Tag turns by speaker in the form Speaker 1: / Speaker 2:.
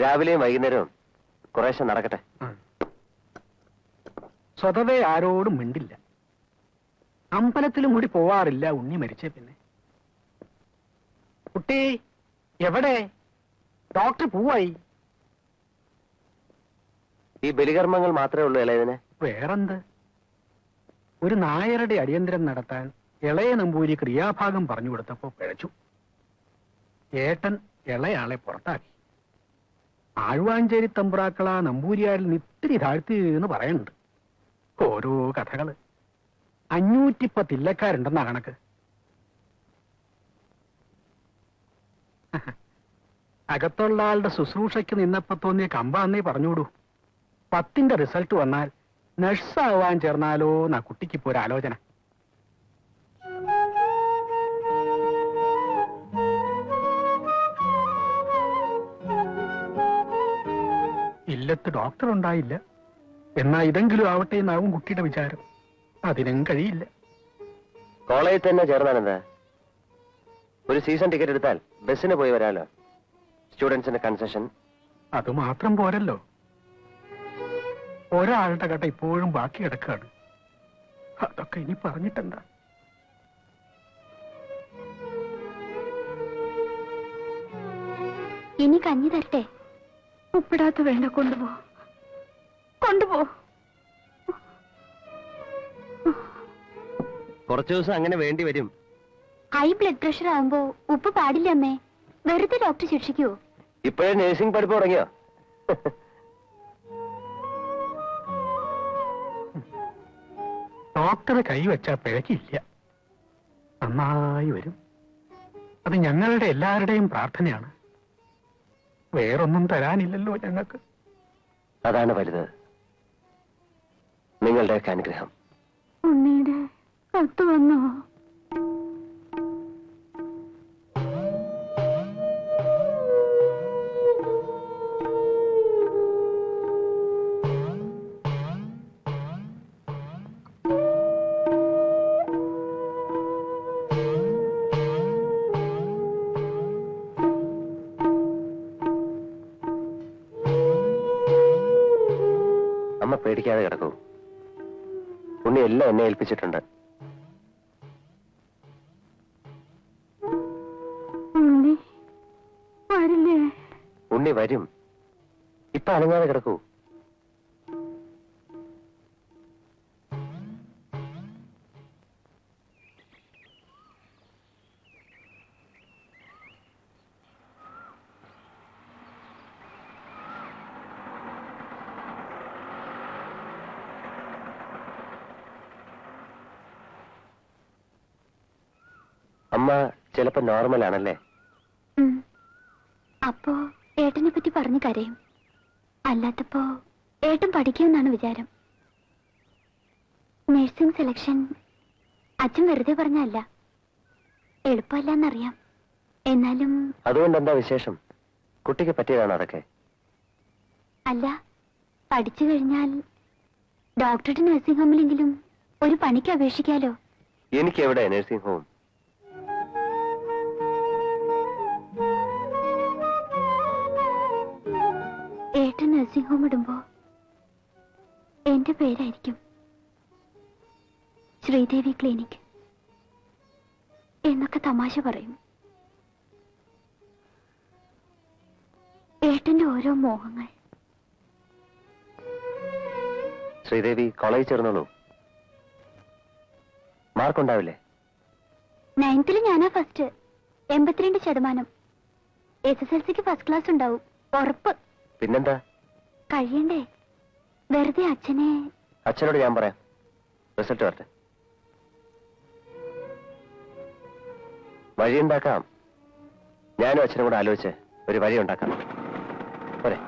Speaker 1: രാവിലെയും വൈകുന്നേരവും കുറേശ്ശെ നടക്കട്ടെ.
Speaker 2: സ്വതവേ ആരോടും മിണ്ടില്ല. അമ്പലത്തിലും കൂടി പോവാറില്ല ഉണ്ണി മരിച്ചേ പിന്നെ. കുട്ടി എവിടെ? ഡോക്ടർ പോവായി.
Speaker 1: ഈ ബലികർമ്മങ്ങൾ മാത്രമേ ഉള്ളൂ ഇളയതിന്?
Speaker 2: വേറെന്ത്? ഒരു നായരുടെ അടിയന്തരം നടത്താൻ ഇളയ നമ്പൂരി ക്രിയാഭാഗം പറഞ്ഞു കൊടുത്തപ്പോ പിഴച്ചു. ഏട്ടൻ ഇളയാളെ പുറത്താക്കി. ആഴ്വാഞ്ചേരി തമ്പ്രാക്കള നമ്പൂരിയാരിൽ ഇത്തിരി താഴ്ത്തി എന്ന് പറയുന്നുണ്ട്. ഓരോ കഥകള്. 510 ഇല്ലക്കാരുണ്ടെന്നാ കണക്ക്. അകത്തുള്ള ആളുടെ ശുശ്രൂഷയ്ക്ക് നിന്നപ്പോ തോന്നിയ കമ്പാന്നേ പറഞ്ഞൂടൂ. 10ന്റെ റിസൾട്ട് വന്നാൽ നഴ്സാവാൻ ചേർന്നാലോ എന്നാ കുട്ടിക്കിപ്പോ ഒരു ആലോചന. ഇല്ലത്ത് ഡോക്ടർ ഉണ്ടായില്ല. എന്നാ ഇതെങ്കിലും ആവട്ടെ എന്നാവും കുട്ടിയുടെ വിചാരം. അതിനും കഴിയില്ല.
Speaker 1: കോളേജിൽ തന്നെ ചേർന്നാലെന്താ? ഒരു സീസൺ ടിക്കറ്റ് എടുത്താൽ ബസ്സിന് പോയി വരാലോ. സ്റ്റുഡൻസിന്റെ കൺസെഷൻ.
Speaker 2: അത് മാത്രം പോരല്ലോ. ഒരാളുടെ കട ഇപ്പോഴും ബാക്കി കിടക്കാണ്. അതൊക്കെ ഇനി പറഞ്ഞിട്ടെന്താ?
Speaker 3: ഇനി കഞ്ഞി തരട്ടെ? ഉപ്പിടാത്ത വേണ്ട, കൊണ്ടുപോ.
Speaker 1: കുറച്ചു ദിവസം അങ്ങനെ വേണ്ടി വരും.
Speaker 3: ഹൈ ബ്ലഡ് പ്രഷർ ആവുമ്പോ ഉപ്പ് പാടില്ല അമ്മേ. വെറുതെ ഡോക്ടർ ശിക്ഷിക്കുവോ?
Speaker 1: ഇപ്പോഴേ നഴ്സിംഗ് പഠിപ്പ് തുടങ്ങിയോ?
Speaker 2: ഡോക്ടറെ കൈവച്ചാ പിഴക്കില്ല. നന്നായി വരും. അത് ഞങ്ങളുടെ എല്ലാവരുടെയും പ്രാർത്ഥനയാണ്. വേറൊന്നും തരാനില്ലല്ലോ ഞങ്ങൾക്ക്.
Speaker 1: അതാണ് വലുത്, നിങ്ങളുടെയൊക്കെ അനുഗ്രഹം.
Speaker 3: ഉണ്ണിയുടെ കത്ത് വന്നോ?
Speaker 1: അമ്മ പേടിക്കാതെ കിടക്കൂ. ഉണ്ണി എല്ലാം എന്നെ ഏൽപ്പിച്ചിട്ടുണ്ട്. ഉണ്ണി വരും. ഇപ്പൊ അനങ്ങാതെ കിടക്കൂ. അമ്മ ചിലപ്പോ നോർമൽ ആണല്ലേ?
Speaker 3: അപ്പോ ഏട്ടനെ പറ്റി പറഞ്ഞു കരയും. അല്ലാത്തപ്പോ ഏട്ടൻ പഠിക്കുമെന്നാണ് വിചാരം. നഴ്സിംഗ് സെലക്ഷൻ അച്ഛൻ വെറുതെ പറഞ്ഞല്ല, എളുപ്പമല്ലെന്നറിയാം. എന്നാലും
Speaker 1: അതുകൊണ്ട് എന്താ വിശേഷം? കുട്ടിക്ക് പറ്റിയതാണോ അതൊക്കെ?
Speaker 3: അല്ല, പഠിച്ചു കഴിഞ്ഞാൽ ഡോക്ടറുടെ നഴ്സിംഗ് ഹോമിലെങ്കിലും ഒരു പണിക്ക് അപേക്ഷിക്കാലോ.
Speaker 1: എനിക്ക് എവിടെ നഴ്സിംഗ് ഹോം?
Speaker 3: ഏട്ടൻ നഴ്സിംഗ് ഹോം ഇടുമ്പോ എന്റെ പേരായിരിക്കും. ശ്രീദേവി ക്ലിനിക് എന്നൊക്കെ തമാശ പറയും. ഏട്ടന്റെ ഓരോ മോഹങ്ങൾ.
Speaker 1: ശ്രീദേവി കോളേജ് ചേർന്നോളൂ. മാർക്കുണ്ടാവില്ലേ?
Speaker 3: 9th ഞാനാ ഫസ്റ്റ്. 82%. SSLCക്ക് ഫസ്റ്റ് ക്ലാസ് ഉണ്ടാവും, ഉറപ്പ്.
Speaker 1: പിന്നെന്താ?
Speaker 3: കഴിയണ്ടേ? വെറുതെ
Speaker 1: അച്ഛനോട് ഞാൻ പറയാം. റിസൾട്ട് വരട്ടെ. വഴിയുണ്ടാക്കാം. ഞാനും അച്ഛനും കൂടെ ആലോചിച്ച് ഒരു വഴി ഉണ്ടാക്കാം. പോരെ?